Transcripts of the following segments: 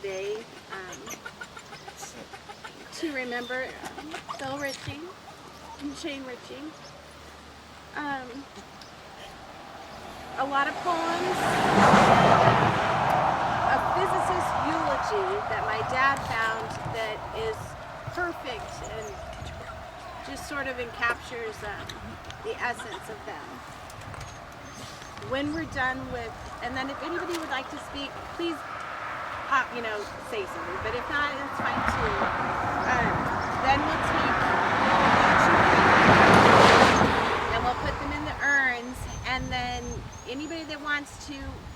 today to remember Bill Ritchie and Shane Ritchie. A lot of poems, a physicist eulogy that my dad found that is perfect and just sort of encaptures the essence of them. When we're done with, and then if anybody would like to speak, please, say something. But if not, that's fine too. Then we'll take and we'll put them in the urns, and then anybody that wants to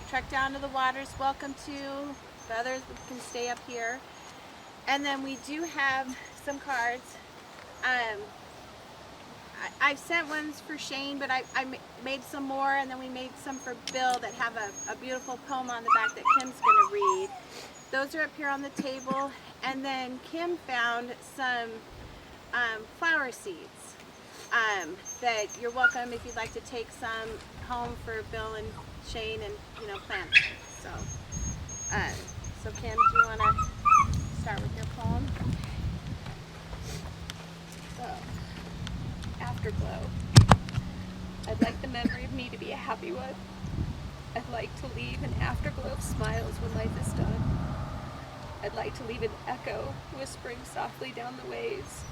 trek down to the water is welcome to. The others can stay up here. And then we do have some cards. I've sent ones for Shane, but I made some more, and then we made some for Bill that have a beautiful poem on the back that Kim's going to read. Those are up here on the table. And then Kim found some flower seeds that you're welcome if you'd like to take some home for Bill and Shane and plant them. So Kim, do you want to start with your poem? So, Afterglow. I'd like the memory of me to be a happy one. I'd like to leave an afterglow of smiles when life is done. I'd like to leave an echo whispering softly down the ways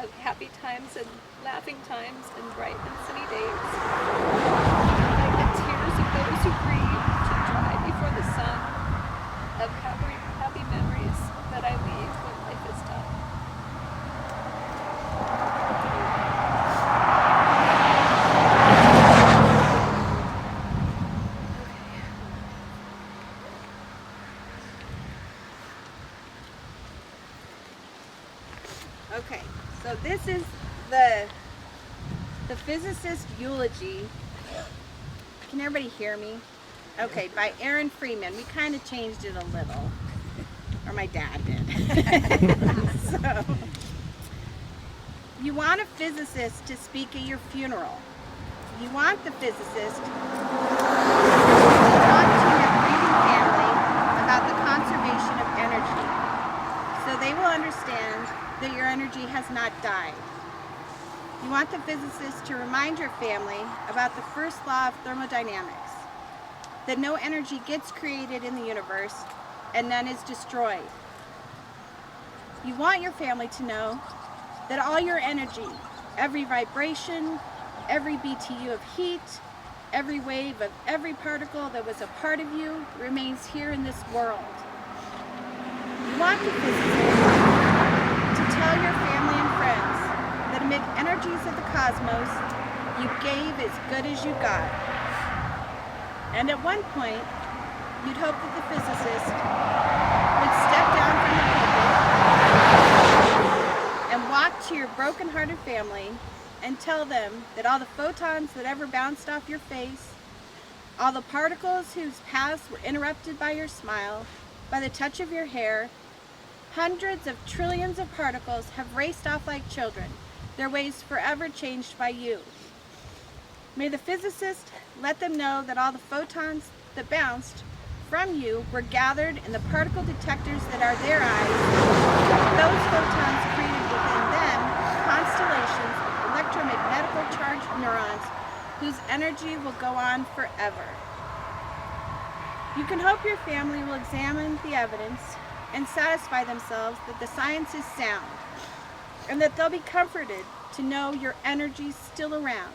of happy times and laughing times and bright and sunny days. I'd like the tears of those who grieve to dry before the sun of happy memories that I leave when life is done. Okay, so this is the physicist eulogy. Can everybody hear me? Okay, by Aaron Freeman. We kind of changed it a little, or my dad did. So, you want a physicist to speak at your funeral. You want the physicist to talk to your grieving family about the conservation of energy, so they will understand that your energy has not died. You want the physicist to remind your family about the first law of thermodynamics, that no energy gets created in the universe and none is destroyed. You want your family to know that all your energy, every vibration, every BTU of heat, every wave of every particle that was a part of you remains here in this world. You want the physicist to tell your family and friends that amid energies of the cosmos, you gave as good as you got. And at one point, you'd hope that the physicist would step down from the pulpit and walk to your broken-hearted family and tell them that all the photons that ever bounced off your face, all the particles whose paths were interrupted by your smile, by the touch of your hair, hundreds of trillions of particles have raced off like children, their ways forever changed by you. May the physicist let them know that all the photons that bounced from you were gathered in the particle detectors that are their eyes. Those photons created within them constellations of electromagnetical charged neurons whose energy will go on forever. You can hope your family will examine the evidence and satisfy themselves that the science is sound, and that they'll be comforted to know your energy's still around.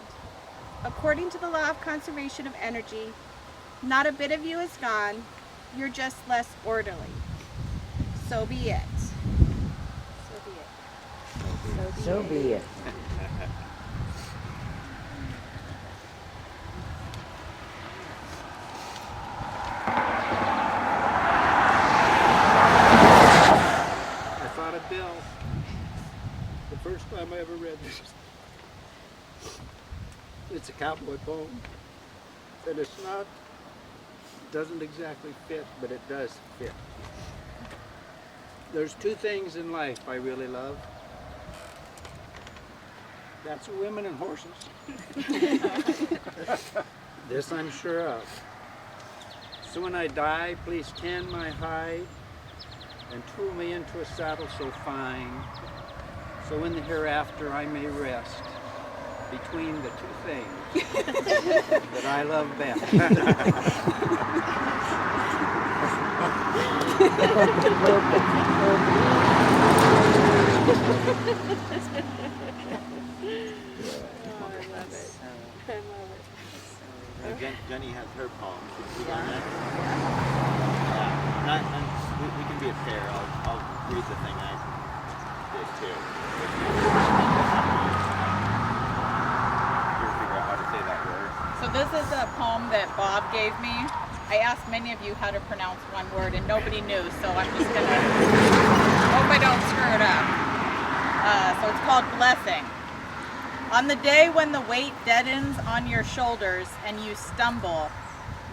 According to the law of conservation of energy, not a bit of you is gone, you're just less orderly. So be it. So be it. So be it. I thought of Bill the first time I ever read this. It's a cowboy poem, and doesn't exactly fit, but it does fit. There's two things in life I really love. That's women and horses. This I'm sure of. So when I die, please tan my hide and tool me into a saddle so fine, so in the hereafter I may rest between the two things that I love best. Jenny has her poem. Should we go next? We can be a pair. I'll read the thing I did too. You figure out how to say that word. So this is a poem that Bob gave me. I asked many of you how to pronounce one word and nobody knew, so I'm just gonna hope I don't screw it up. So it's called Blessing. On the day when the weight deadens on your shoulders and you stumble,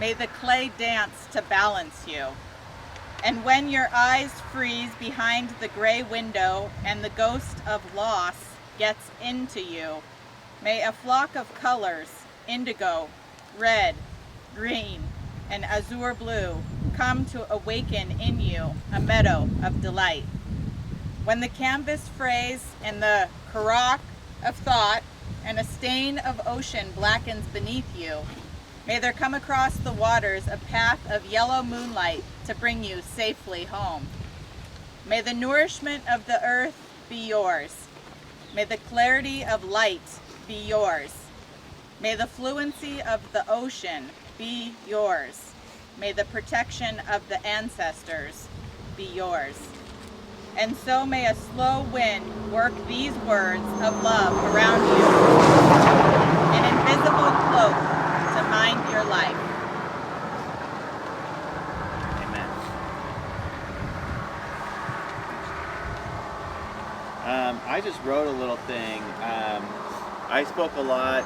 may the clay dance to balance you. And when your eyes freeze behind the gray window and the ghost of loss gets into you, may a flock of colors, indigo, red, green, and azure blue, come to awaken in you a meadow of delight. When the canvas frays and the karak of thought and a stain of ocean blackens beneath you, may there come across the waters a path of yellow moonlight to bring you safely home. May the nourishment of the earth be yours. May the clarity of light be yours. May the fluency of the ocean be yours. May the protection of the ancestors be yours. And so may a slow wind work these words of love around you, an invisible cloak to mind your life. Amen. I just wrote a little thing. I spoke a lot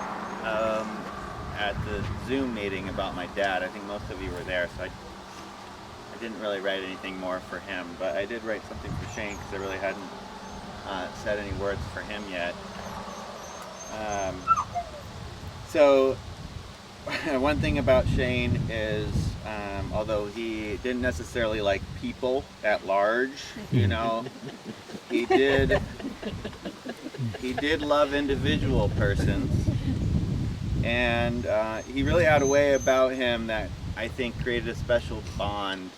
at the Zoom meeting about my dad. I think most of you were there, so I didn't really write anything more for him, but I did write something for Shane because I really hadn't said any words for him yet. So one thing about Shane is, although he didn't necessarily like people at large, you know, he did love individual persons, and he really had a way about him that I think created a special bond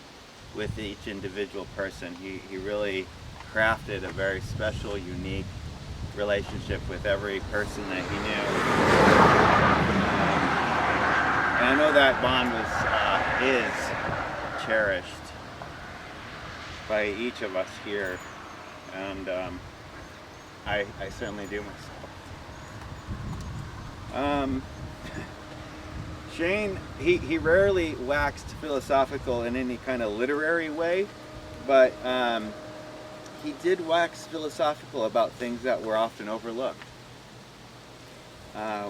with each individual person. He really crafted a very special, unique relationship with every person that he knew. And I know that bond is cherished by each of us here, and I certainly do myself. Shane, he rarely waxed philosophical in any kind of literary way, but he did wax philosophical about things that were often overlooked.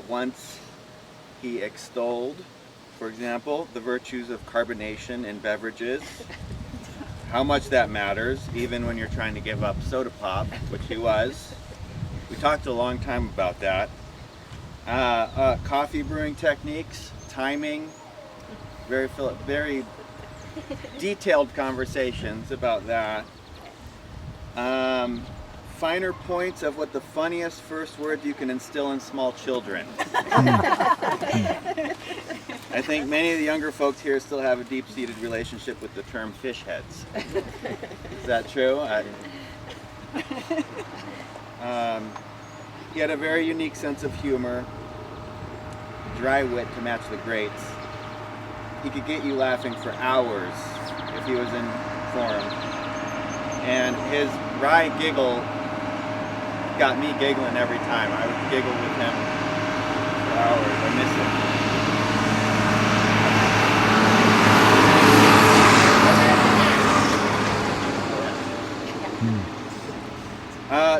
Once he extolled, for example, the virtues of carbonation in beverages, how much that matters, even when you're trying to give up soda pop, which he was. We talked a long time about that. Coffee brewing techniques, timing, very detailed conversations about that. Finer points of what the funniest first words you can instill in small children. I think many of the younger folks here still have a deep-seated relationship with the term fish heads. Is that true? He had a very unique sense of humor, dry wit to match the greats. He could get you laughing for hours if he was in form. And his wry giggle got me giggling every time. I would giggle with him for hours. I miss him.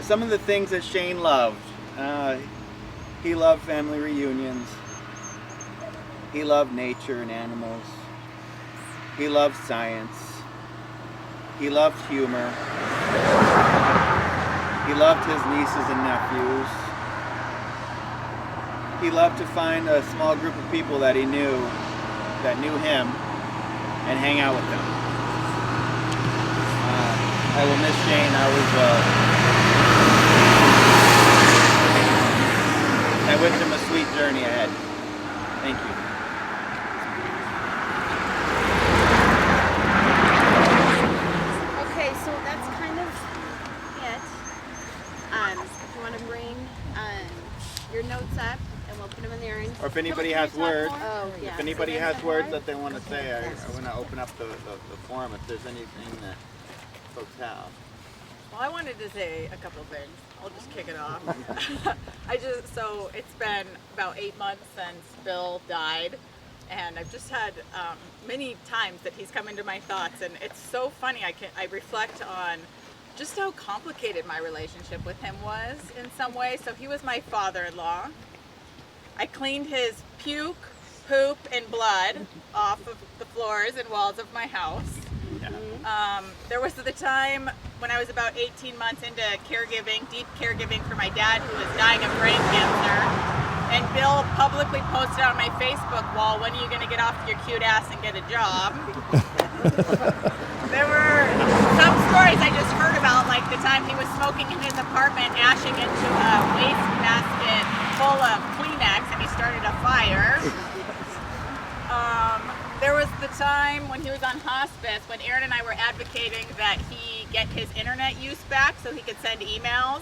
Some of the things that Shane loved. He loved family reunions. He loved nature and animals. He loved science. He loved humor. He loved his nieces and nephews. He loved to find a small group of people that he knew, that knew him, and hang out with them. I will miss Shane. I wish him a sweet journey ahead. Thank you. Okay, so that's kind of it. If you want to bring your notes up, and we'll put them in the urn. Or if anybody has words, Oh, yeah. if anybody has words that they want to say, I want to open up the forum if there's anything that folks have. Well, I wanted to say a couple things. I'll just kick it off. So it's been about 8 months since Bill died, and I've just had many times that he's come into my thoughts, and it's so funny. I reflect on just how complicated my relationship with him was in some ways. So he was my father-in-law. I cleaned his puke, poop, and blood off of the floors and walls of my house. There was the time when I was about 18 months into caregiving, deep caregiving for my dad who was dying of brain cancer. And Bill publicly posted on my Facebook wall, "When are you going to get off your cute ass and get a job?" There were some stories I just heard about, like the time he was smoking in his apartment, ashing into a wastebasket full of Kleenex, and he started a fire. There was the time when he was on hospice, when Aaron and I were advocating that he get his internet use back so he could send emails,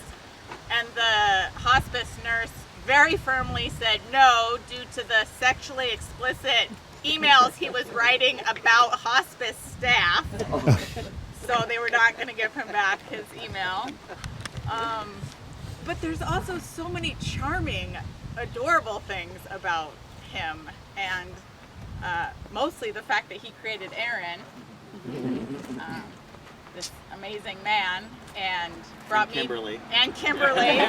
and the hospice nurse very firmly said no due to the sexually explicit emails he was writing about hospice staff. So they were not going to give him back his email. But there's also so many charming, adorable things about him, and mostly the fact that he created Aaron, this amazing man, and brought Kimberly. and Kimberly.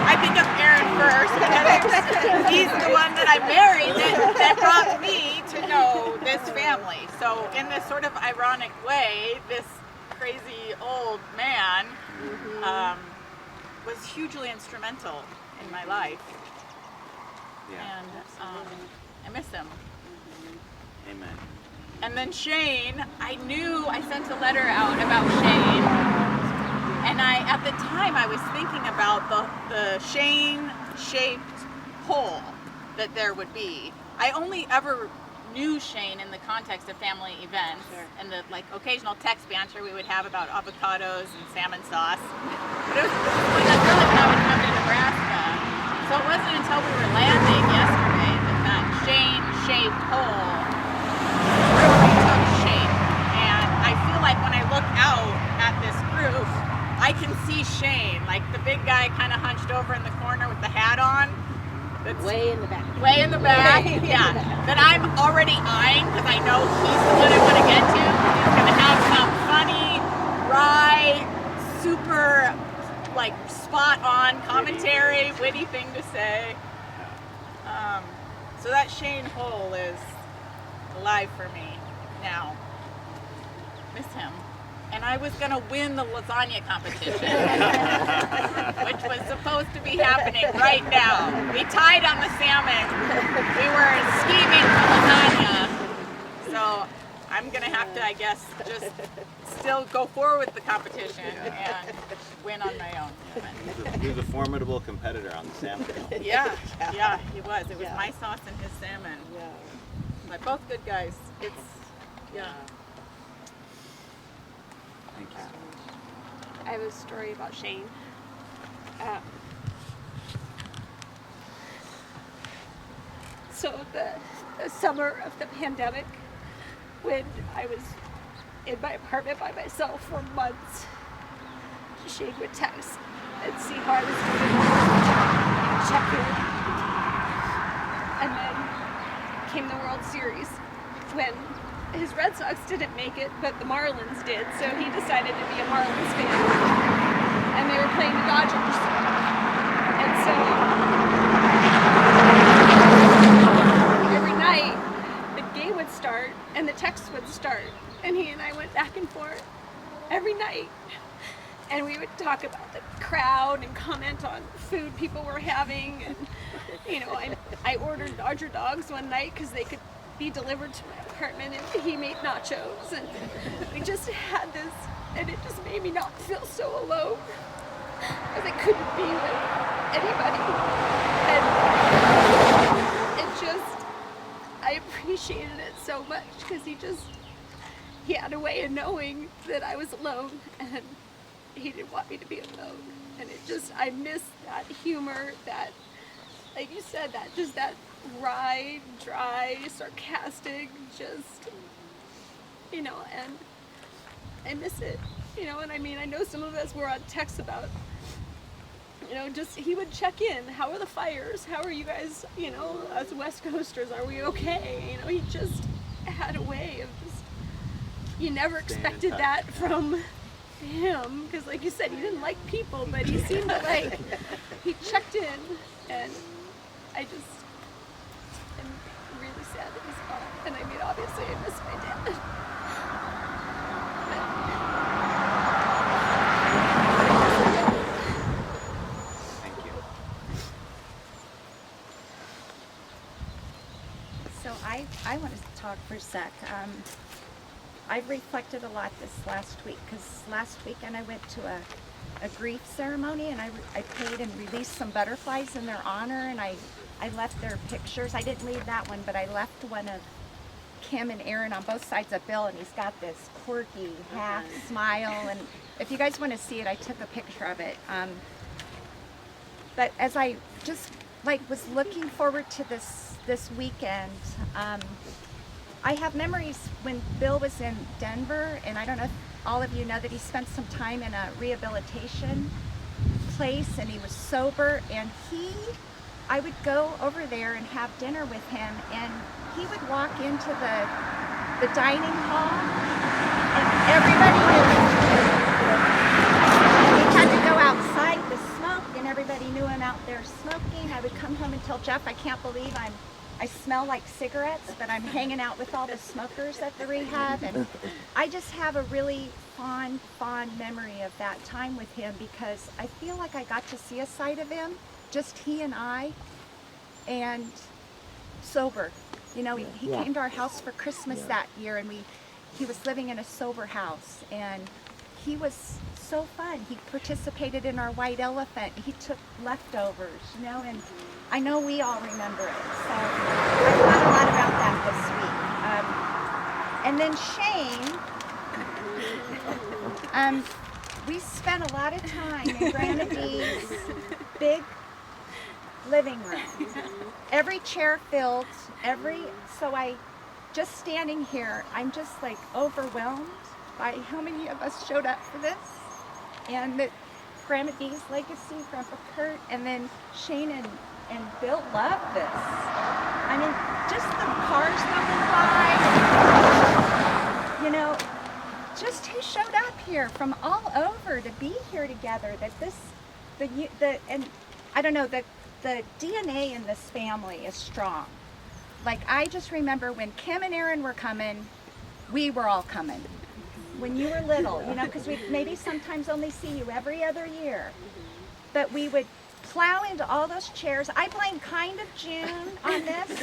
I think of Aaron first, and he's the one that I married that brought me to know this family. So in this sort of ironic way, this crazy old man was hugely instrumental in my life. Yeah. And I miss him. Amen. And then Shane, I sent a letter out about Shane, and at the time I was thinking about the Shane-shaped hole that there would be. I only ever knew Shane in the context of family events and the occasional text banter we would have about avocados and salmon sauce. But it was really when I would come to Nebraska. So it wasn't until we were landing yesterday that Shane-shaped hole really took shape. And I feel like when I look out at this group, I can see Shane, like the big guy kind of hunched over in the corner with the hat on. That's Way in the back. way in the back, yeah. That I'm already eyeing because I know he's the one I want to get to. He's going to have some funny, wry, super, spot on commentary, witty thing to say. So that Shane hole is alive for me now. Miss him. And I was going to win the lasagna competition, which was supposed to be happening right now. We tied on the salmon. We were scheming for lasagna. So I'm going to have to, I guess, just still go forward with the competition and win on my own. He was a formidable competitor on the salmon. Yeah, he was. It was my sauce and his salmon. Yeah. But both good guys. It's, yeah. Thank you. I have a story about Shane. So the summer of the pandemic, when I was in my apartment by myself for months, Shane would text and see how I was doing, check in. And then came the World Series when his Red Sox didn't make it, but the Marlins did, so he decided to be a Marlins fan. And they were playing the Dodgers. And so every night the game would start and the text would start, and he and I went back and forth every night. And we would talk about the crowd and comment on food people were having. And, I ordered Dodger dogs one night because they could be delivered to my apartment, and he made nachos, and we just had this, and it just made me not feel so alone, because I couldn't be with anybody, and it just, I appreciated it so much, because he had a way of knowing that I was alone, and he didn't want me to be alone, and it just, I miss that humor, that, like you said, that wry, dry, sarcastic, just, and I miss it, and I mean, I know some of us were on text about, just, he would check in, how are the fires, how are you guys, as West Coasters, are we okay, he just had a way of just, you never expected that from him, because like you said, he didn't like people, but he seemed to like, he checked in, and I just am really sad that he's gone. And I mean, obviously, I miss my dad. Thank you. So I want to talk for a sec. I've reflected a lot this last week, because last weekend I went to a grief ceremony, and I paid and released some butterflies in their honor, and I left their pictures. I didn't leave that one, but I left one of Kim and Aaron on both sides of Bill, and he's got this quirky half smile, and if you guys want to see it, I took a picture of it. But as I just was looking forward to this weekend, I have memories when Bill was in Denver, and I don't know if all of you know that he spent some time in a rehabilitation place, and he was sober, and I would go over there and have dinner with him, and he would walk into the dining hall, and everybody knew him. He had to go outside to smoke, and everybody knew him out there smoking. I would come home and tell Jeff, I can't believe I smell like cigarettes, but I'm hanging out with all the smokers at the rehab, and I just have a really fond memory of that time with him, because I feel like I got to see a side of him, just he and I, and sober. He came to our house for Christmas that year, and he was living in a sober house, and he was so fun. He participated in our white elephant. He took leftovers, and I know we all remember it. So I thought a lot about that this week. And then Shane, we spent a lot of time in Granadee's big living room. Every chair filled, so just standing here, I'm just overwhelmed by how many of us showed up for this. And that Granadee's legacy, Grandpa Kurt, and then Shane and Bill loved this. I mean, just the cars going by, just who showed up here from all over to be here together. That and I don't know, the DNA in this family is strong. I just remember when Kim and Aaron were coming, we were all coming. When you were little, because we maybe sometimes only see you every other year, but we would plow into all those chairs. I blame kind of June on this.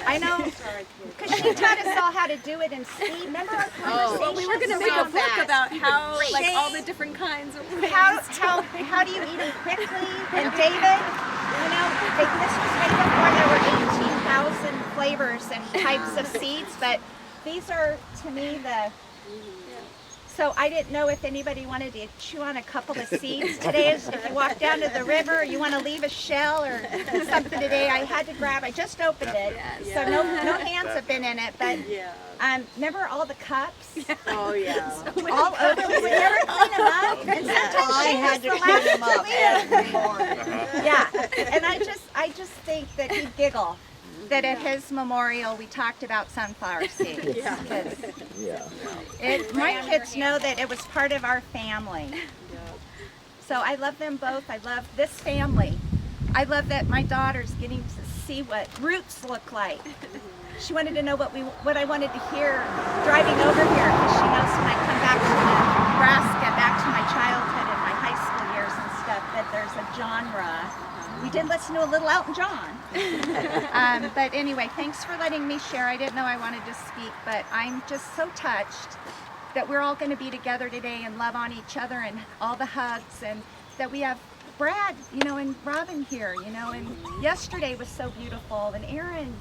I know, because she taught us all how to do it in speed. Remember our conversation? Well, we were going to make a book about how, all the different kinds of ways. How do you eat them quickly? And David, this was way before there were 18,000 flavors and types of seeds, but these are, to me, so I didn't know if anybody wanted to chew on a couple of seeds today. If you walk down to the river, or you want to leave a shell or something today, I had to grab. I just opened it, so no hands have been in it. But remember all the cups? Oh yeah. All over. We would never clean them up, and sometimes I had to clean them up every morning. Yeah, and I just think that he'd giggle. That at his memorial we talked about sunflower seeds. My kids know that it was part of our family. So I love them both. I love this family. I love that my daughter's getting to see what roots look like. She wanted to know what I wanted to hear driving over here, because she knows when I come back to Nebraska, back to my childhood and my high school years and stuff, that there's a genre. We can listen to a little Elton John. But anyway, thanks for letting me share. I didn't know I wanted to speak, but I'm just so touched that we're all going to be together today and love on each other and all the hugs, and that we have Brad, you know, and Robin here, you know, and yesterday was so beautiful, and Erin,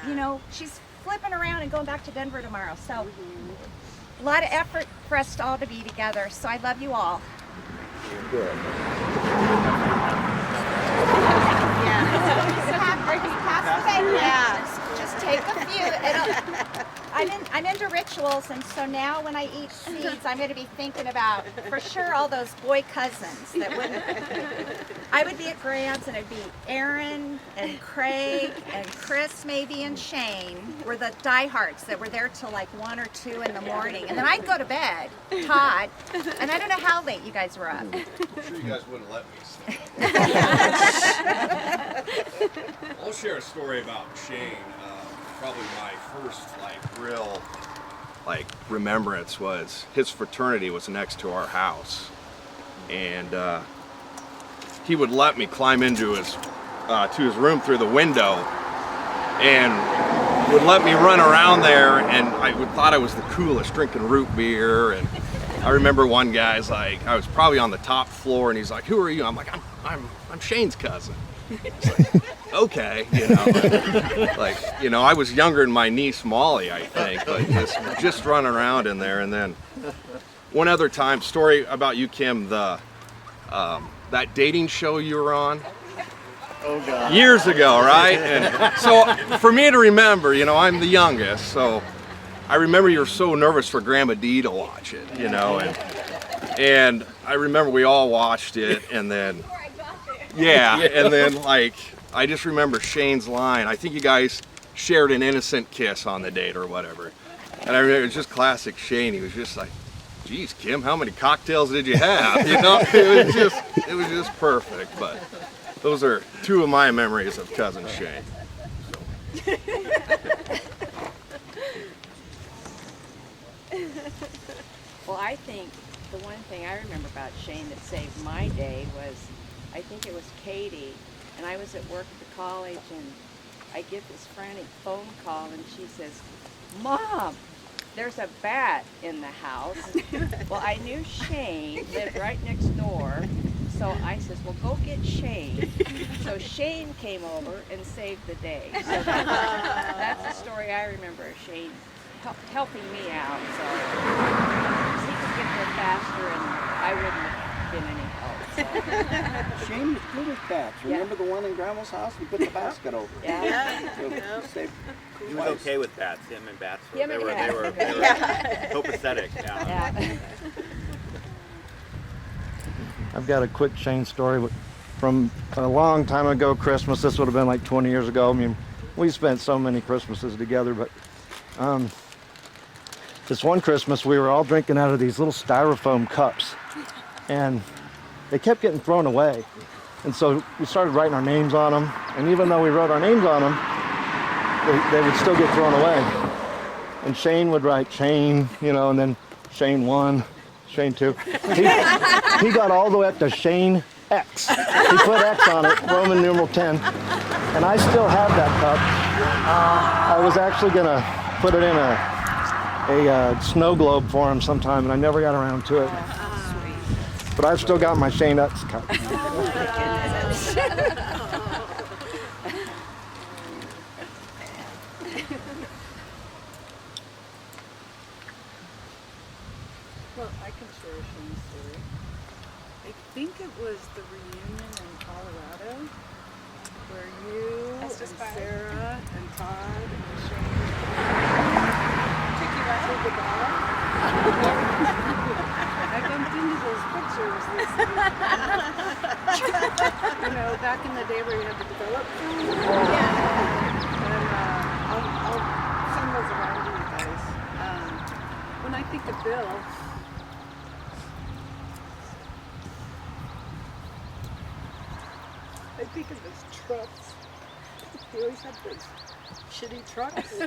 you know, she's flipping around and going back to Denver tomorrow. So a lot of effort for us all to be together. So I love you all. Good. Just take a few. I'm into rituals, and so now when I eat seeds, I'm going to be thinking about, for sure, all those boy cousins that wouldn't. I would be at Grant's, and it'd be Aaron and Craig and Chris, maybe, and Shane were the diehards that were there till like 1 or 2 in the morning, and then I'd go to bed, Todd, and I don't know how late you guys were up. I'm sure you guys wouldn't let me stay. I'll share a story about Shane. Probably my first real remembrance was his fraternity was next to our house, and he would let me climb into his to his room through the window, and would let me run around there, and I thought I was the coolest, drinking root beer. And I remember one guy's like, I was probably on the top floor, and he's like, "Who are you?" I'm like, I'm Shane's cousin." It's like, okay, you know, I was younger than my niece Molly, I think, but just running around in there. And then one other time, story about you, Kim, the that dating show you were on. Oh God. Years ago, right? And so for me to remember, you know, I'm the youngest, so I remember you were so nervous for Grandma Dee to watch it, you know, and I remember we all watched it, and then and then I just remember Shane's line. I think you guys shared an innocent kiss on the date or whatever. And I remember it was just classic Shane. He was just like, "Geez, Kim, how many cocktails did you have?" You know, it was just perfect. But those are 2 of my memories of cousin Shane. Well, I think the one thing I remember about Shane that saved my day was, I think it was Katie, and I was at work at the college, and I get this frantic phone call, and she says, "Mom, there's a bat in the house." Well, I knew Shane lived right next door, so I says, "Well, go get Shane." So Shane came over and saved the day. So that's the story I remember of Shane helping me out. So he could get there faster, and I wouldn't have been any help. So. Shane was good at bats. Remember the one in Grandma's house? He put the basket over. Yeah. He was okay with bats. Him and bats. They were copacetic. Yeah. I've got a quick Shane story from a long time ago. Christmas. This would have been like 20 years ago. I mean, we spent so many Christmases together, but this one Christmas we were all drinking out of these little styrofoam cups, and they kept getting thrown away. And so we started writing our names on them, and even though we wrote our names on them, they would still get thrown away. And Shane would write Shane, you know, and then Shane 1, Shane 2. He got all the way up to Shane X. He put X on it, Roman numeral 10. And I still have that cup. I was actually gonna put it in a snow globe for him sometime, and I never got around to it. But I've still got my Shane X cup. Well, I can share a Shane story. I think it was the reunion in Colorado where you and Sarah and Todd and Shane took you out to the bar. I bumped into those pictures this you know, back in the day where you had to develop them. And I'll send those around to you guys. When I think of Bill, I think of his trucks. He always had those shitty trucks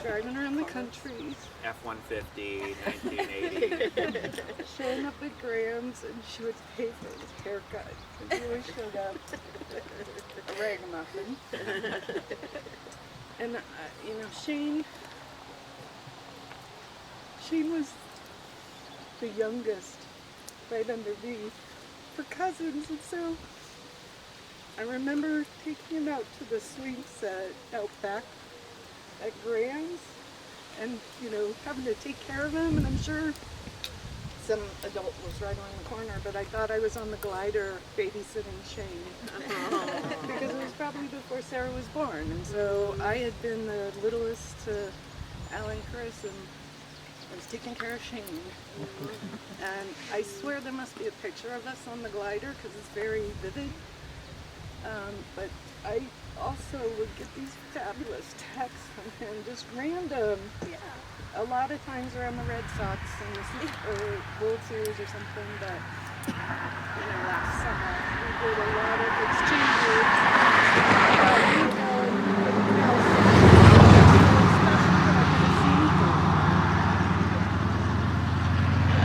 driving around the country. F-150, 1980. Shane up at Graham's, and she would pay for his haircut. And he always showed up a ragamuffin. And you know, Shane was the youngest, right under me, for cousins, and so I remember taking him out to the swing set out back at Graham's, and you know, having to take care of him, and I'm sure some adult was right on the corner, but I thought I was on the glider babysitting Shane because it was probably before Sarah was born, and so I had been the littlest to Al and Chris, and I was taking care of Shane. And I swear there must be a picture of us on the glider because it's very vivid. But I also would get these fabulous texts from him, just random. A lot of times around the Red Sox and World Series or something, but you know, last summer we did a lot of exchanges.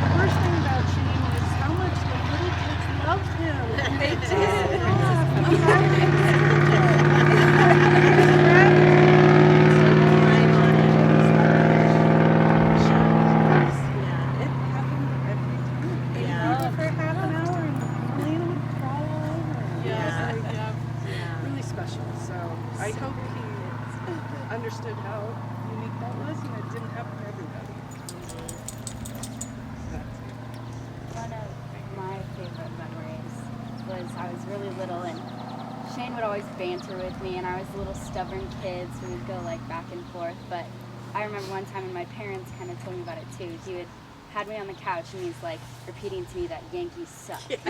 The worst thing about Shane is how much the little kids loved him. They did. I hope he understood how unique that was, and it didn't happen to everybody. One of my favorite memories was I was really little, and Shane would always banter with me, and I was a little stubborn kid, so we'd go like back and forth. But I remember one time, and my parents kind of told me about it too. He would had me on the couch, and he's like repeating to me that Yankees suck. Yankees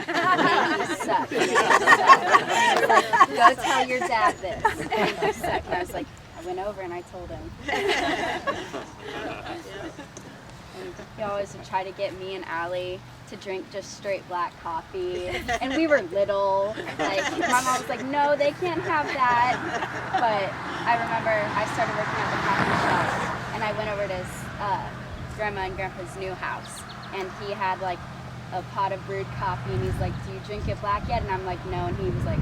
suck. Yankees suck. Like, go tell your dad this. Yankees suck. And I was like, I went over and I told him. And he always would try to get me and Allie to drink just straight black coffee. And we were little. Like, my mom was like, no, they can't have that. But I remember I started working at the coffee shop, and I went over to his Grandma and Grandpa's new house, and he had like a pot of brewed coffee, and he's like, do you drink it black yet? And I'm like, no, and he was like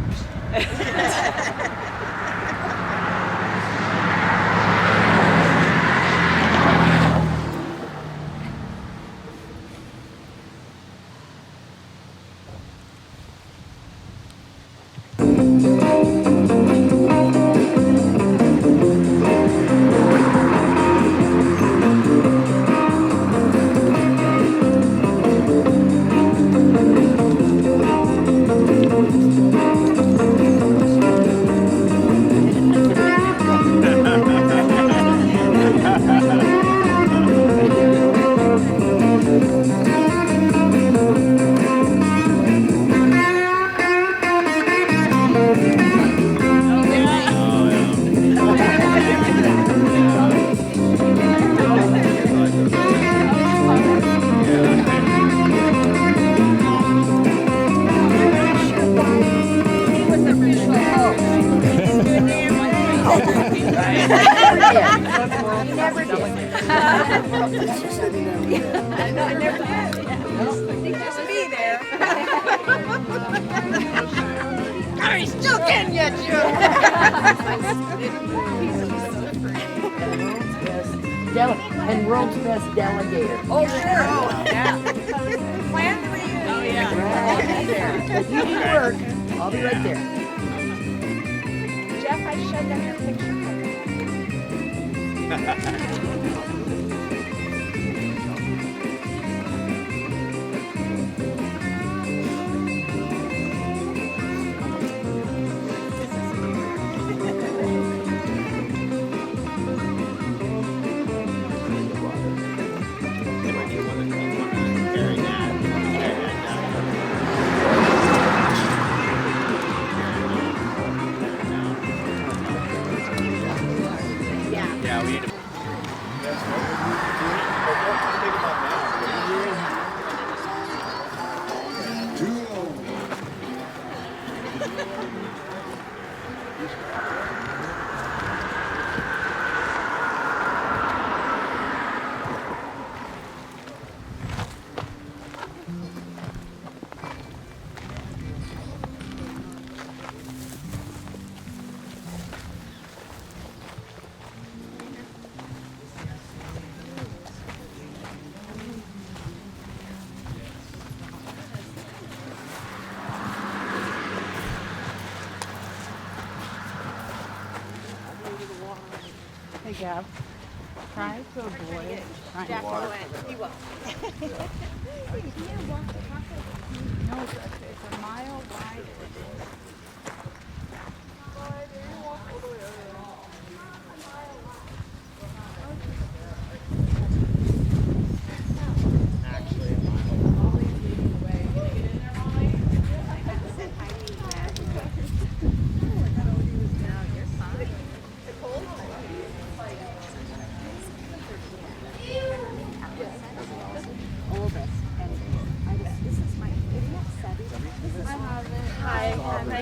and world's best delegator. Oh, sure. Oh, yeah. Plan for you. Oh, yeah. Right there. If you need work, I'll be right there. Jeff, I showed them your picture. Jeff. Try to avoid trying to walk. No, it's a mile wide.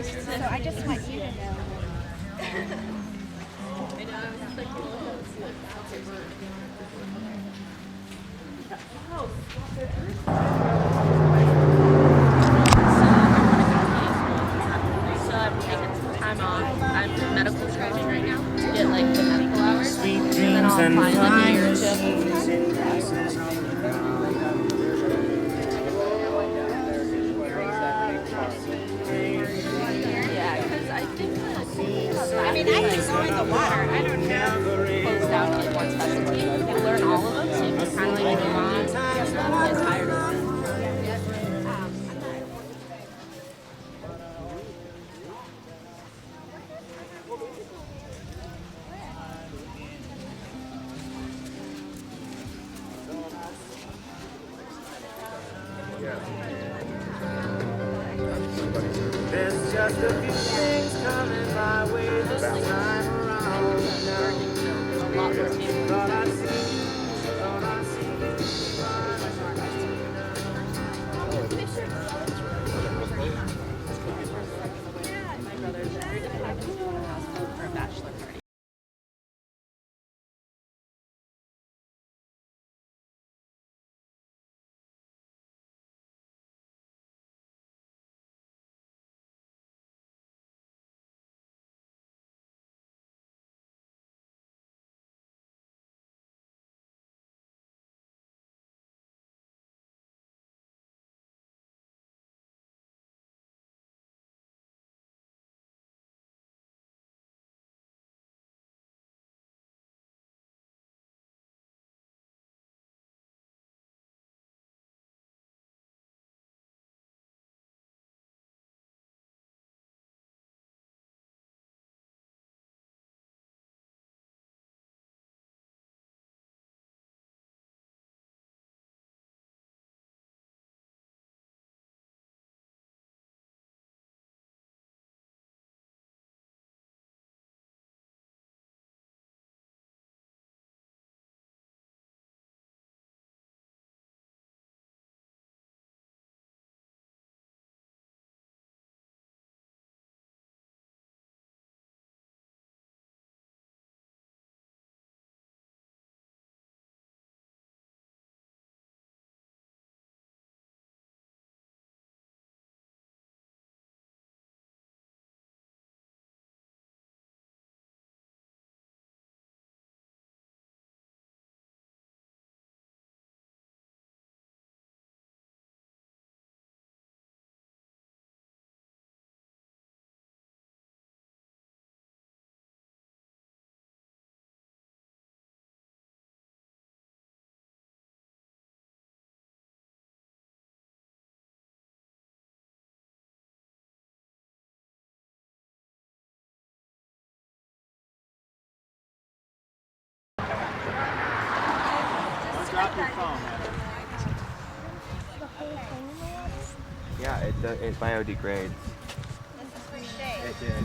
So I just want you to know. So I'm taking some time off. I'm in medical training right now to get like the medical hours, and then I'll find like a year or two. Yeah, because I think that I mean I can go in the water. I don't have closed down to one specialty. You learn all of them, so you can kind of like move on. Get tired of it. There's just a few things coming my way this time around. Thought I'd see you, thought I'd see My brother's very dependent on a hospital for a bachelor party. Drop your phone. Yeah, it biodegrades. It did.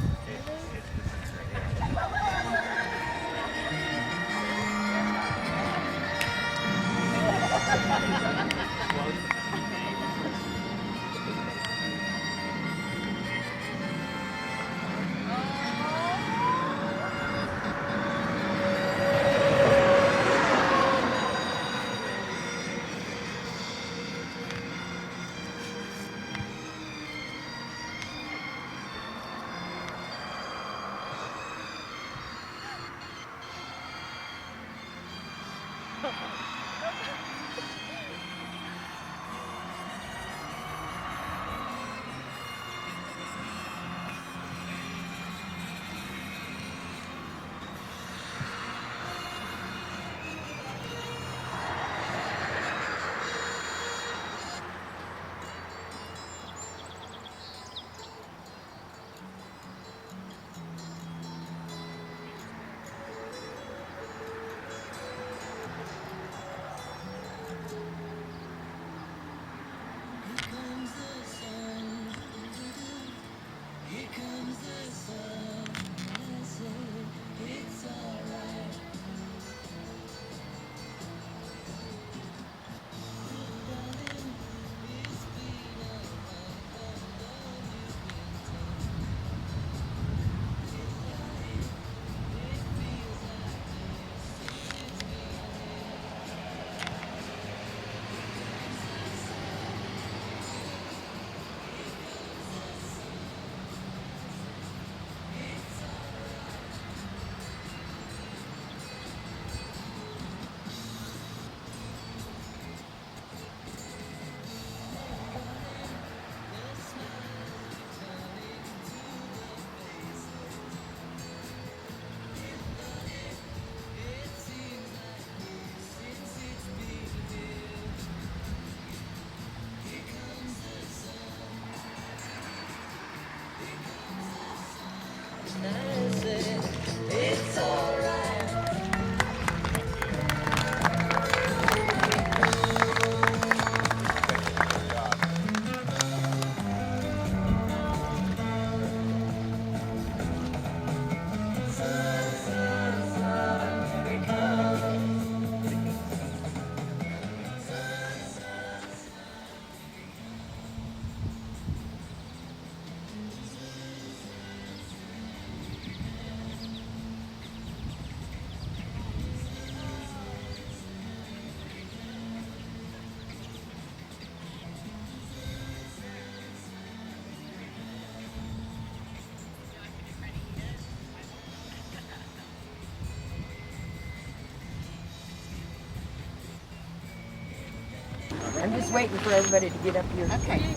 waiting for everybody to get up here. Okay.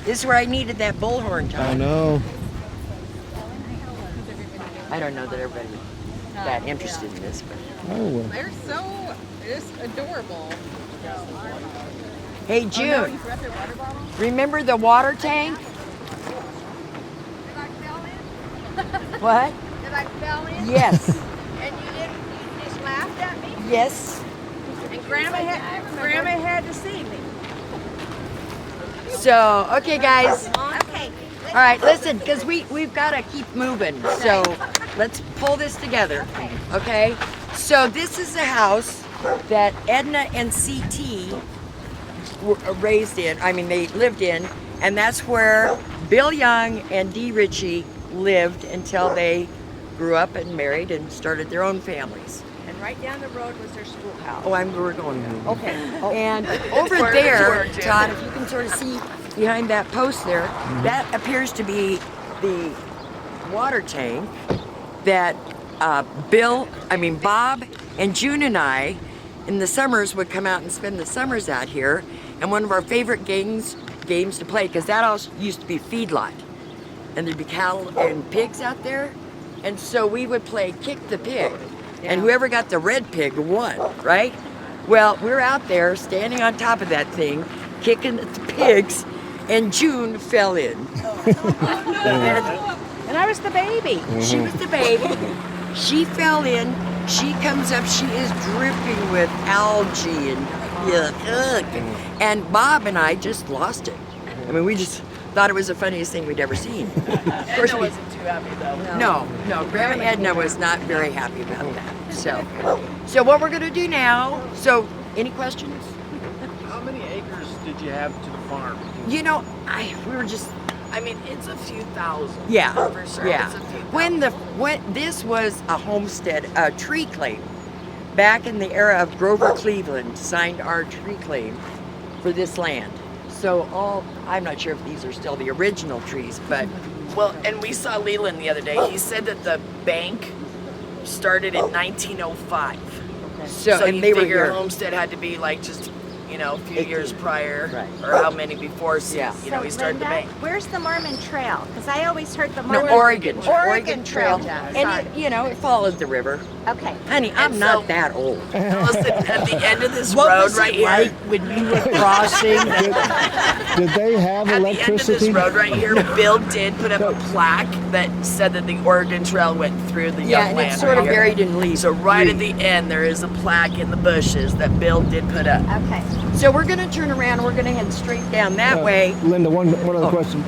This is where I needed that bullhorn, John. I know. I don't know that everybody's that interested in this, but. Oh, well. They're so just adorable. Hey, Oh, no, June, you forgot their water bottle? remember the water tank? What? Did I fell in? Yes. And you just laughed at me? Yes. And Grandma had to see me. So, okay, guys. Okay. All right, listen, because we've got to keep moving. So let's pull this together. Okay? So this is a house that Edna and CT were raised in. I mean, they lived in. And that's where Bill Young and Dee Ritchie lived until they grew up and married and started their own families. And right down the road was their schoolhouse. Oh, we're going there. Okay. And It's over where there, it's where, Todd, if you can sort of see behind that post there, that appears to be the water tank that Bob and June and I, in the summers, would come out and spend the summers out here. And one of our favorite games to play, because that all used to be feedlot. And there'd be cattle and pigs out there. And so we would play Kick the Pig. And whoever got the red pig won, right? Well, we're out there standing on top of that thing, kicking the pigs, and June fell in. And I was the baby. She was the baby. She fell in. She comes up. She is dripping with algae and yuck. And Bob and I just lost it. I mean, we just thought it was the funniest thing we'd ever seen. Of course, Edna wasn't too happy though. No, Grandma Edna was not very happy about that. So what we're gonna do now? So, any questions? How many acres did you have to the farm? You know, we were just. I mean, it's a few thousand. Yeah, For sure. yeah. It's a few When this was a homestead, a tree claim, back in the era of Grover Cleveland signed our tree claim for this land. So I'm not sure if these are still the original trees, but Well, and we saw Leland the other day. He said that the bank started in 1905. So and you they were figure here. Homestead had to be like just, a few 18. years prior, Right. or how many before, Yeah. he started the bank. Where's the Mormon Trail? Because I always heard the No, Mormon Oregon Trail. Trail. Sorry. And it followed the river. Okay. Honey, I'm And not so- that old. Listen, at the end of this What road was right it here, like when you were crossing? Did they have at the end of electricity? this road right here, Bill did put up a plaque that said that the Oregon Trail went through the Yeah, young and land. it's sort of right here. buried in leaves. So right at the end, there is a plaque in the bushes that Bill did put up. Okay. So we're gonna turn around. We're gonna head straight down that way. Linda, one other question.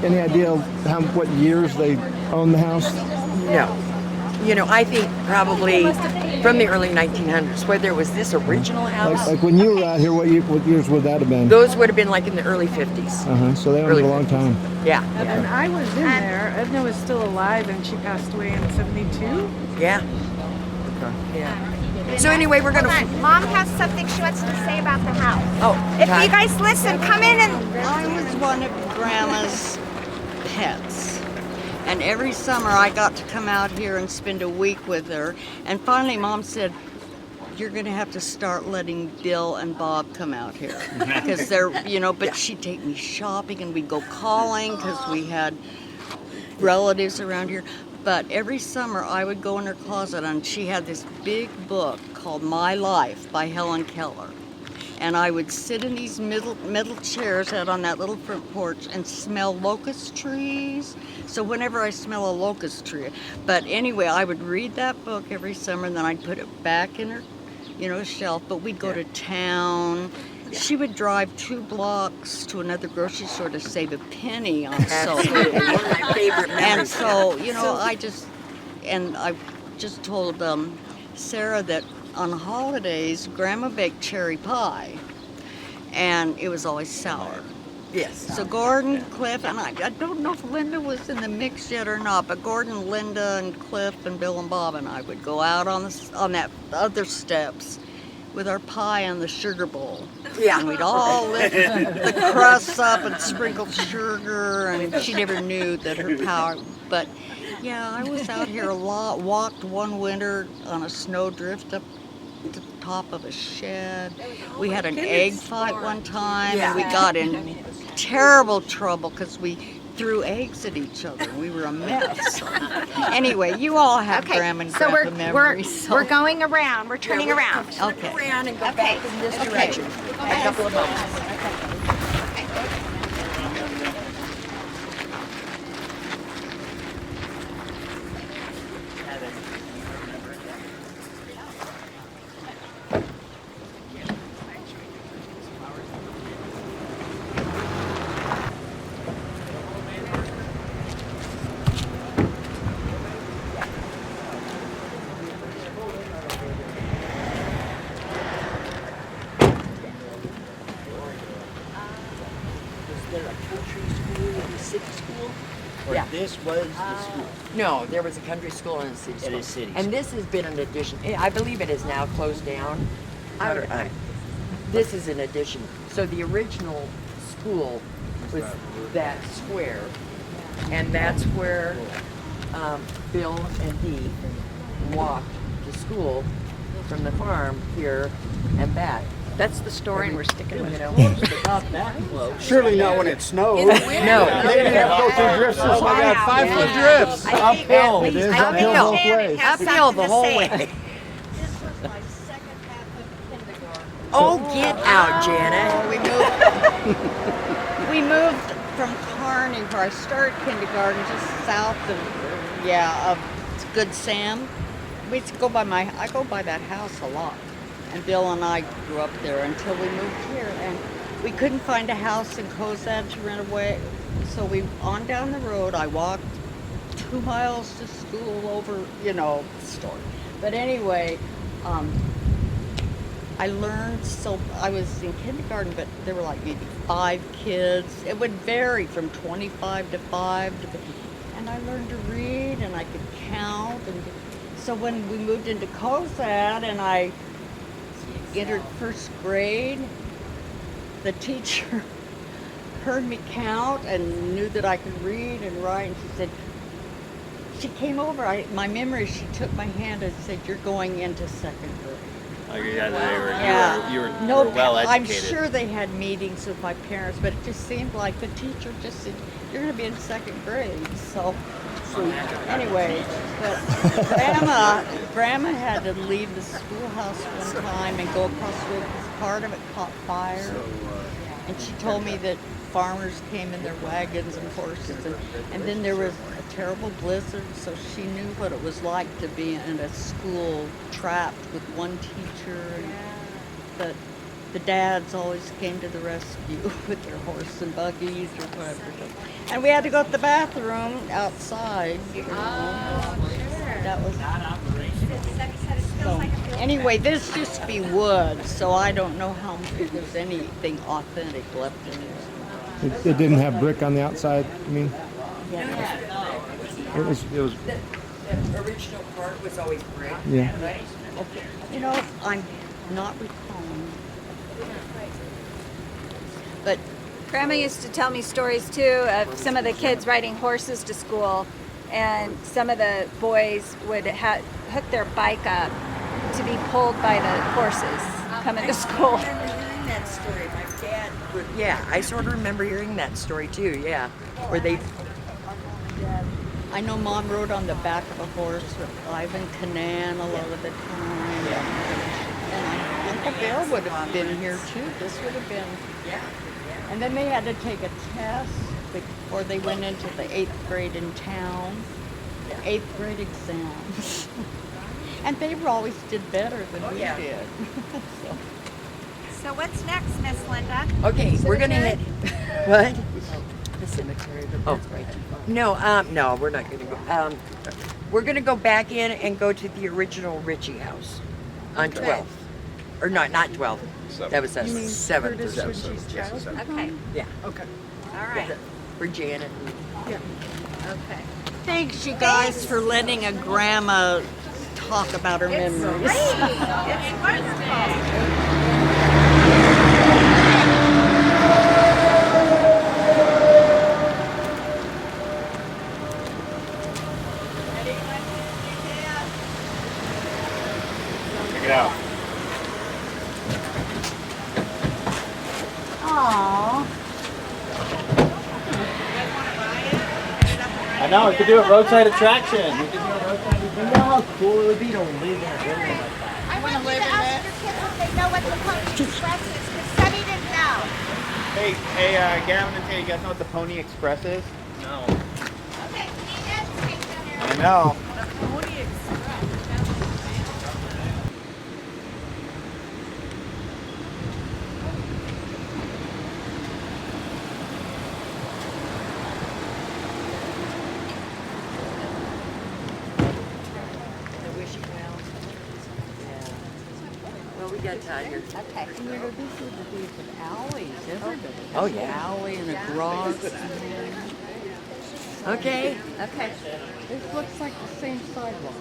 Any idea of what years they owned the house? No. I think probably from the early 1900s, whether it was this original house. Like when you were out here, what years would that have been? Those would have been like in the early 50s. So they owned it a long time. Yeah. And I was in there. Edna was still alive and she passed away in 72. Yeah. So anyway, we're gonna. Mom has something she wants to say about the house. Oh, If Todd. you guys listen, come in and. I was one of Grandma's pets. And every summer I got to come out here and spend a week with her. And finally Mom said, you're going to have to start letting Bill and Bob come out here. Because they're, but she'd take me shopping and we'd go calling because we had relatives around here. But every summer I would go in her closet and she had this big book called My Life by Helen Keller. And I would sit in these metal chairs out on that little front porch and smell locust trees. So whenever I smell a locust tree, but anyway, I would read that book every summer and then I'd put it back in her, shelf. But we'd go to town. She would drive 2 blocks to another grocery store to save a penny on salt. Absolutely. One of my favorite And memories. so, I just told Sarah that on holidays, Grandma baked cherry pie, and it was always sour. Yes. So Gordon, Cliff, and I don't know if Linda was in the mix yet or not, but Gordon, Linda, and Cliff, and Bill and Bob and I would go out on that other steps with our pie in the sugar bowl. Yeah. And we'd all lift the crusts up and sprinkle sugar, and she never knew that her power. But Yeah, I was out here a lot. Walked one winter on a snowdrift up the top of a shed. We had an egg fight one time, and we got in terrible trouble because we threw eggs at each other. We were a mess. Anyway, you all have Grandma and so Grandpa memories. we're going around. We're turning around. Okay. Around and go Okay. back in this Okay. direction. A couple of moments. Was there a country school and a city school? Or Yeah. this was the school? No, there was a country school and a city school. It is city And this has been an addition. I believe it is now closed down. This is an addition. So the original school was that square, and that's where Bill and Dee walked to school from the farm here and back. That's the story, and we're sticking with it. Not that close. Surely not when it snowed. No. They didn't have to go through drifts. Oh my God, 5-foot drifts. Uphill. It is uphill both ways. Uphill the whole way. Oh, get out, Janet. We moved from Kearney, where I started kindergarten, just south of Good Sam. We used to go by I go by that house a lot. And Bill and I grew up there until we moved here. And we couldn't find a house in Cozad to rent away. So on down the road, I walked 2 miles to school over, the story. But anyway, I learned, I was in kindergarten, but there were like maybe 5 kids. It would vary from 25 to 5. And I learned to read and I could count. And so when we moved into Cozad and I entered first grade, the teacher heard me count and knew that I could read and write, and she came over, my memory, she took my hand and said, "You're going into 2nd grade." Oh, you were well educated. I'm sure they had meetings with my parents, but it just seemed like the teacher just said, "You're going to be in 2nd grade." So anyway, but Grandma had to leave the schoolhouse one time and go across the road because part of it caught fire. And she told me that farmers came in their wagons and horses, and then there was a terrible blizzard, so she knew what it was like to be in a school trapped with one teacher. But the dads always came to the rescue with their horse and buggies or whatever. And we had to go to the bathroom outside. That was. So, anyway, this used to be wood, so I don't know how if there's anything authentic left in there. It didn't have brick on the outside, I mean? Yeah. It was, The original part was always brick. Yeah. Okay. I'm not recalling. But Grandma used to tell me stories too of some of the kids riding horses to school, and some of the boys would hook their bike up to be pulled by the horses coming to school. I remember hearing that story. My dad. Yeah, I sort of remember hearing that story too. Yeah, where they. I know Mom rode on the back of a horse with Ivan Canan a lot of the time. And Uncle Bill would have been here too. This would have been. Yeah. And then they had to take a test before they went into the 8th grade in town. 8th grade exams. And they always did better than we did. So what's next, Miss Linda? Okay, we're gonna hit. What? The cemetery. Oh, no, we're not gonna go. We're gonna go back in and go to the original Ritchie house on 12th, or not 12th. That was 7th. Okay. Yeah. Okay. All right. For Janet. Yeah. Okay. Thanks, you guys, for letting a grandma talk about her memories. It's wonderful. Aww. I know, we could do a roadside attraction. We could do a roadside attraction. You know how cool it would be to live in a building like that? I want you to ask your kids if they know what the Pony Express is, because Sunny didn't know. Hey, Gavin and Tay, you guys know what the Pony Express is? No. Okay, we need education here. I know. Well, we got tired here. Okay. You know, these are the days of alleys. Everybody has Oh, an yeah. alley and a garage. Okay. Okay. This looks like the same sidewalk.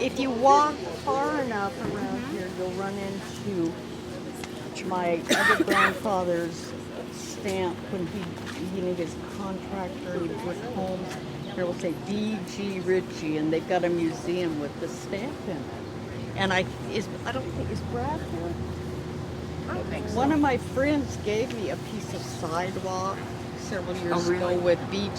If you walk far enough around here, you'll run into my other grandfather's stamp when he needed his contractor and he brick homes. There will say D.G. Ritchie, and they've got a museum with the stamp in it. And I don't think, is Brad here? I don't think so. One of my friends gave me a piece of sidewalk several years ago with beach,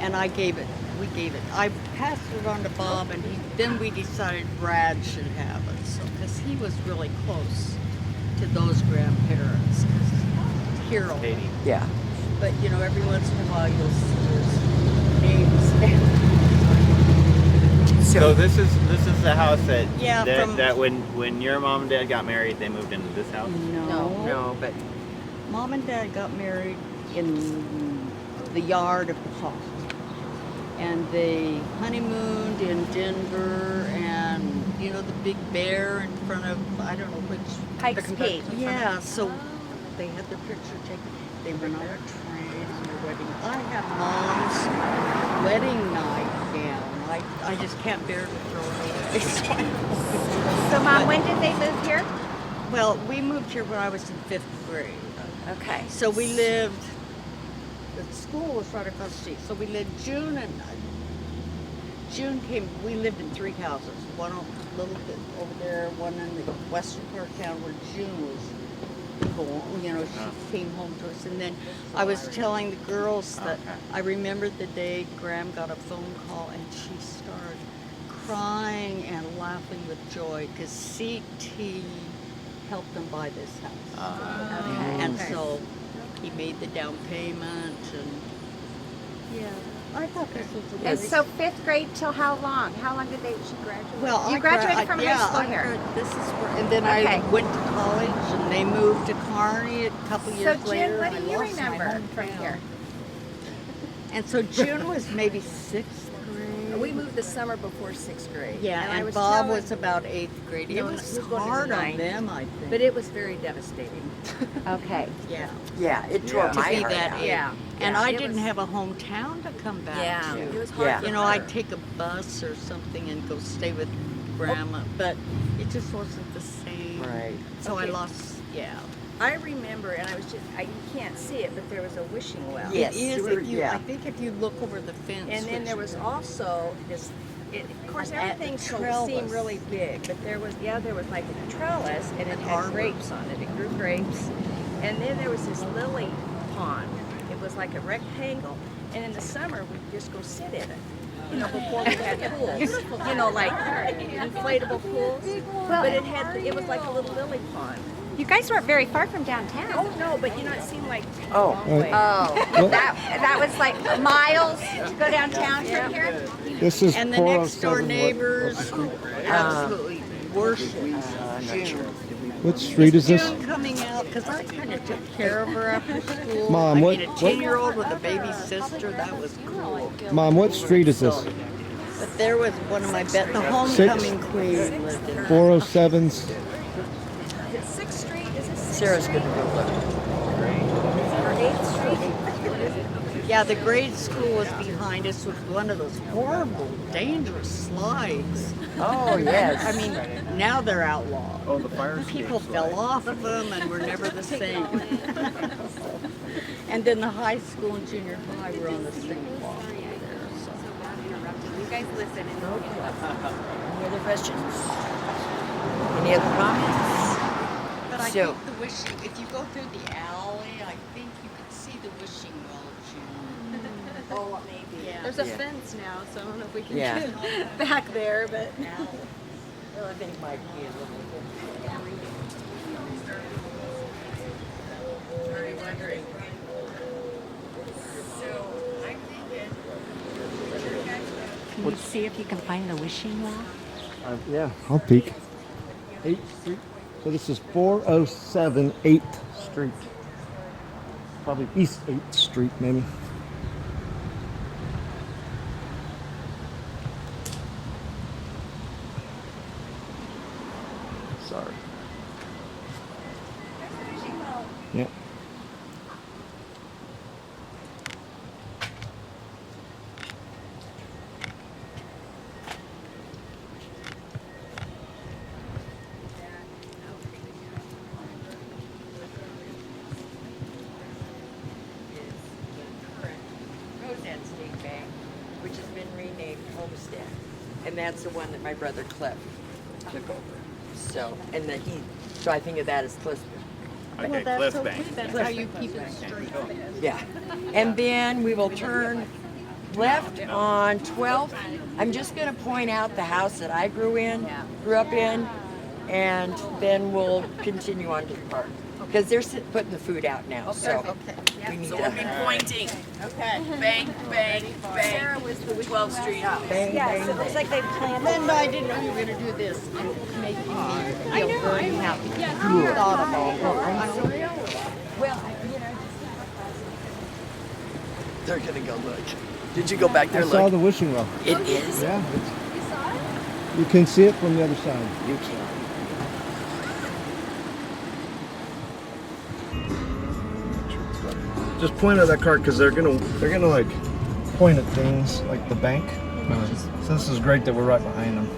and we gave it. I passed it on to Bob, and then we decided Brad should have it, so because he was really close to those grandparents. 'Cause Hero. Yeah. But you know, every once in a while you'll see his names. So this is the house that Yeah, that when your mom and dad got married, they moved into this house. No, but Mom and Dad got married in the yard of the hall. And they honeymooned in Denver, and you know the big bear in front of, I don't know which. Pikes Peak. Yeah, so they had their picture taken. They went on a train on their wedding. I have Mom's wedding night gown. I just can't bear to throw it away. So, Mom, when did they move here? Well, we moved here when I was in 5th grade. Okay. So we lived, the school was right across the street. So we lived we lived in 3 houses. One a little bit over there, one in the western part of town where June was born. You know, she came home to us. And then I was telling the girls that I remembered the day Graham got a phone call and she started crying and laughing with joy because CT helped them buy this house. And so he made the down payment and yeah, I thought this was a And very... so 5th grade till how long? How long did she graduate? Well, you graduated from high school here. This is where, and then Okay. I went to college and they moved to Kearney a couple years So, later. June, what and do I you lost my remember from hometown. here? And so June was maybe 6th grade. We moved the summer before 6th grade. Yeah, I and was Bob telling- was about 8th grade. It No, was he was going into hard on ninth. them, I think. But it was very devastating. Okay. Yeah. Yeah, it tore To my be heart that out. age. Yeah. And Yeah, I it didn't was- have a hometown to come back Yeah, to. it was hard Yeah. for You know, her. I'd take a bus or something and go stay with Grandma, but it just wasn't the same. Right. So I Okay. lost, yeah. I remember, and I was just, you can't see it, but there was a wishing well. Yes. It is, if you, Yeah. I think if you look over the fence. And then which- there was also this, of course, At the everything trellis. seemed really big, but there was like a trellis, and it An had arbor. grapes on it. It grew grapes. And then there was this lily pond. It was like a rectangle. And in the summer, we'd just go sit in it. You know, before we had pools. You know, like inflatable pools. But it was like a little lily pond. You guys weren't very far from downtown. Oh no, but you know, it seemed like a Oh. long way. Oh, that was like miles to go downtown from here? This is And the next door 407 neighbors absolutely worship June. What street is this? June coming out, because I kind of took care of her after school. Mom, I what- mean, a 10-year-old with a baby sister, that was cool. Mom, what street is this? But there was one of my the homecoming queen lived in. 407's. 6th Street, is this 6th Sarah's Street? gonna go look. Or 8th Street? Yeah, the grade school was behind us with one of those horrible, dangerous slides. Oh, yes. I mean, now they're outlawed. Oh, the fire escape People slide. fell off of them and were never the same. And then the high school and junior high were on the same block. You guys listen and don't get lost. Any other questions? Any other comments? But I So- think the wishing, if you go through the alley wishing well. Oh, maybe. Yeah. There's a Yeah. fence now, so I don't know if we can Yeah. get back there, but. Well, I think might be a little Very wondering. So I'm thinking. Can you see if you can find the wishing well? Yeah, I'll peek. 8th Street. So this is 407 8th Street. Probably East 8th Street, maybe. Sorry. Yeah. Roseanne State Bank, which has been renamed Homestead. And that's the one that my brother Cliff took over. So, and that so I think of that as Cliff's. Well, that's okay. That's how you keep it straight. Yeah. And then we will turn left on 12th. I'm just going to point out the house that I grew up in, and then we'll continue on to the park. Because they're putting the food out now, so we need So to... we'll be pointing. Okay. Bang, bang, bang. Sarah was the 12th Street house. Bang, Yes, bang, it looks like they've planned. Linda, I didn't know you were going to do this and make me feel very happy. Good. Thought of all Well, They're gonna go look. Did you go back there I and saw look? the wishing well. It is. Yeah. You can see it from the other side. You can. Just point at that card because they're gonna like point at things like the bank. So this is great that we're right behind them.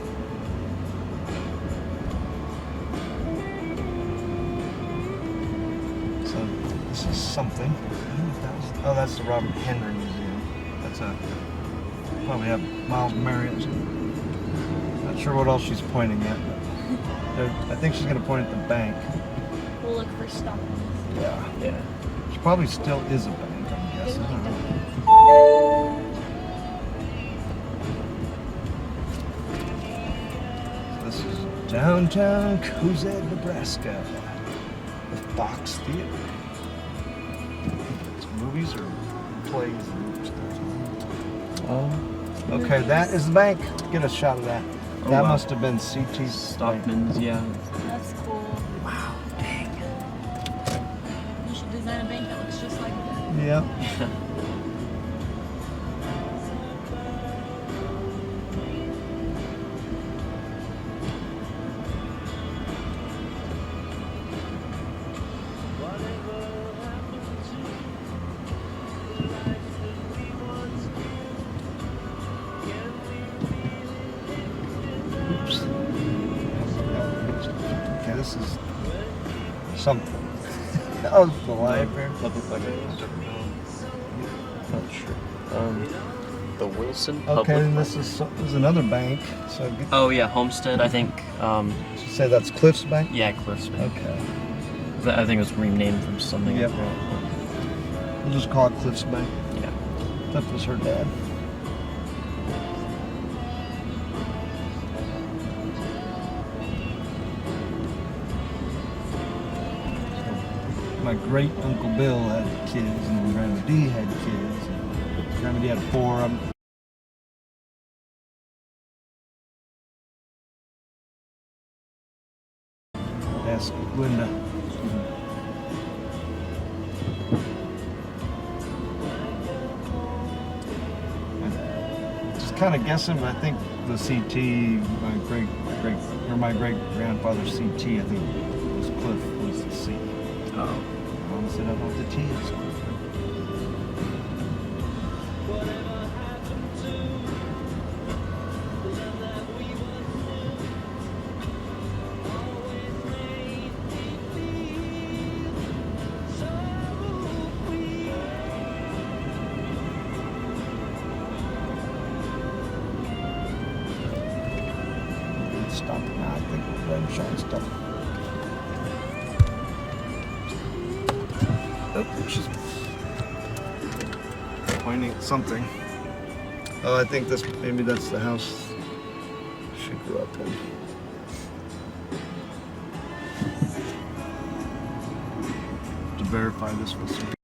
So this is something. I don't know if that was, oh, that's the Robert Henry Museum. That's probably have Miles Marriott's. Not sure what else she's pointing at, but I think she's gonna point at the bank. We'll look for stuff. Yeah. She probably still is a bank, I'm guessing. I don't know. This is downtown Cozad, Nebraska. The Fox Theater. It's movies or plays and stuff. Oh. Okay, that is the bank. Get a shot of that. Oh, That wow. must have been CT Stockman's, yeah. That's cool. Wow, dang. You should design a bank that looks just like that. Yeah. Oops. Okay, this is something. Oh, the library. That looks like not sure. The Wilson Public. Okay, and this is another bank. So good. Oh yeah, Homestead. I think. Did you say that's Cliff's Bank? Yeah, Cliff's Bank. Okay. I think it was renamed from something. Yep. We'll just call it Cliff's Bank. Yeah. Cliff was her dad. My great Uncle Bill had kids, and Grandma Dee had kids. And Grandma Dee had 4 of them. Ask Linda. Just kind of guessing, but I think the CT, my great grandfather's CT, I think was Cliff was the C. Oh. Mom said I don't know what the T is. Stop it now. I think we're done showing stuff. Oh, she's finding something. Oh, I think maybe that's the house she grew up in. To verify this with some